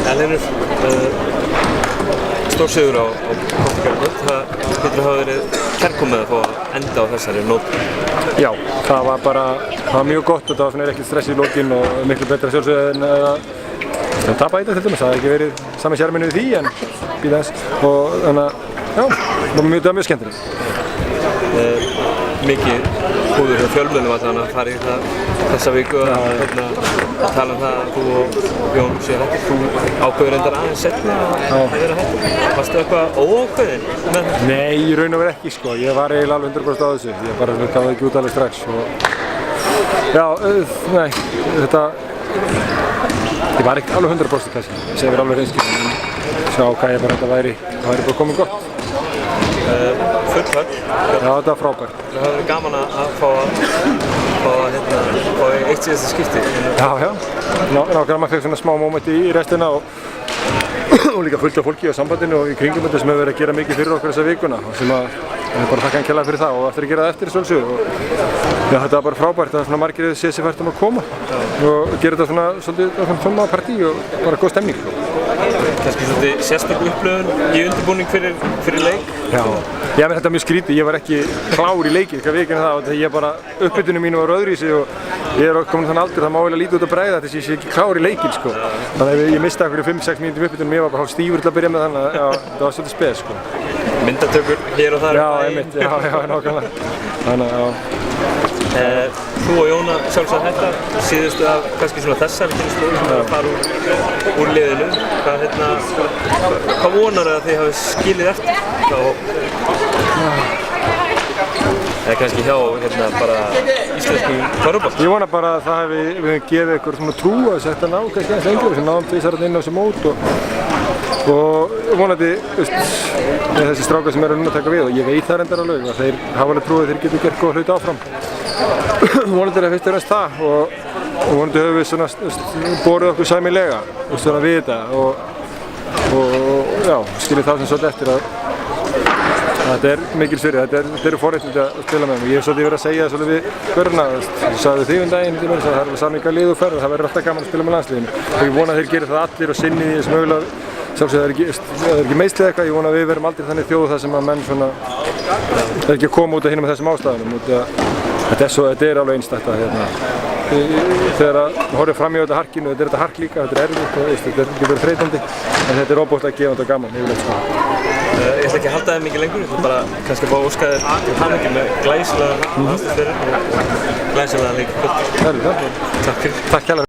Elínur, stór sigur á Portugal. Það getur hafa verið kærkomið að fá að enda á þessari nótu. Já, það var mjög gott og það var ekkert stress í lokin og miklu betra sjálfsögðu en að tapa í þetta til dæmis. Það hefði ekki verið sami sjarminu við því en býða þess og þannig að já, það var mjög skemmtilegt. Mikið húður hjá fjölmiðlum allan að fara í þessa viku að tala um það að þú og Jón séu hættir. Þú ákveður reyndar aðeins seinna að vera hættir. Varstu eitthvað óákveðinn með það? Nei, í raun og veru ekki sko. Ég var eiginlega alveg 100% á þessu. Ég bara gaf það ekki út alveg strax. Já, nei, ég var ekkert alveg 100% kannski. Ég segi verið alveg reynskil en sjá hvað ég bara þetta væri bara komið gott. Full högg. Já, þetta var frábært. Það hefur verið gaman að fá eitt síðasta skipti. Já. Nákvæmlega maður fekk svona smá móment í restina og líka fullt af fólki á sambandinu og í kringum þetta sem hefur verið að gera mikið fyrir okkur þessa vikuna og sem að ég bara þakka hann kærlega fyrir það og eftir að gera það eftir þessu sjálfsögðu og já, þetta var bara frábært. Það var svona margir séð sér fært að koma og gera þetta svona svolítið tóma partí og bara góð stemning. Kannski svolítið sérstök upplifun í undirbúning fyrir leik? Já, menn þetta er mjög skrítið. Ég var ekki klár í leikið, hvað vikinn það og ég bara, uppbytunum mínu var öðruvísi og ég er komin þann aldur, það má eiginlega lítið út að bregða þess að ég sé ekki klár í leikinn sko. Þannig að ég mistaði fyrir 5-6 mínútum uppbytunum, ég var bara hálf stífur til að byrja með þannig að já, það var svolítið spes sko. Myndatökur hér og þar? Já, einmitt, já, nákvæmlega. Þannig að já. Þú og Jóna sjálfsagt hættar, síðustu af kannski svona þessar kynslóð sem að fara úr liðinu. Hvað vonar að þið hafið skilið eftir hjá eða kannski hjá bara íslensku körfubolta? Ég vona bara að það við gefið ykkur svona trú að þetta ná kannski aðeins lengur sem náðum tvisar inn á þessu mót og vonandi þessi strákar sem eru núna að taka við og ég veit það reyndar alveg og þeir hafa alveg trúið að þeir getur gert góða hluti áfram. Vonandi er það fyrst og fremst það og vonandi höfum við svona borið okkur sæmilega svona við þetta og já, skiljið það sem svolítið eftir að þetta er mikil svirði, þetta eru forréttindi að spila með mig. Ég hef svolítið verið að segja það svolítið við görna, ég sagði því daginn til mér að það er samninga lið og ferð og það verður alltaf gaman að spila með landsliðinu og ég vona að þeir geri það allir og sinni því sem mögulega sjálfsögðu það er ekki meiðsli eitthvað, ég vona að við verum aldrei þannig þjóð þar sem að menn svona það er ekki að koma út af hinum með þessum ástæðunum þetta er alveg einstakt þegar að horfið fram í þetta harkinu, þetta er þetta hark líka, þetta er erfitt, þetta er ekki verið þreytandi en þetta er óbúslega gefandi og gaman yfirleitt. Ég ætla ekki að halda það mikið lengur, ég ætla bara kannski að fá óska þér til hamingju með glæsilega aðstæðsferðin og glæsilega leik. Takk kærlega.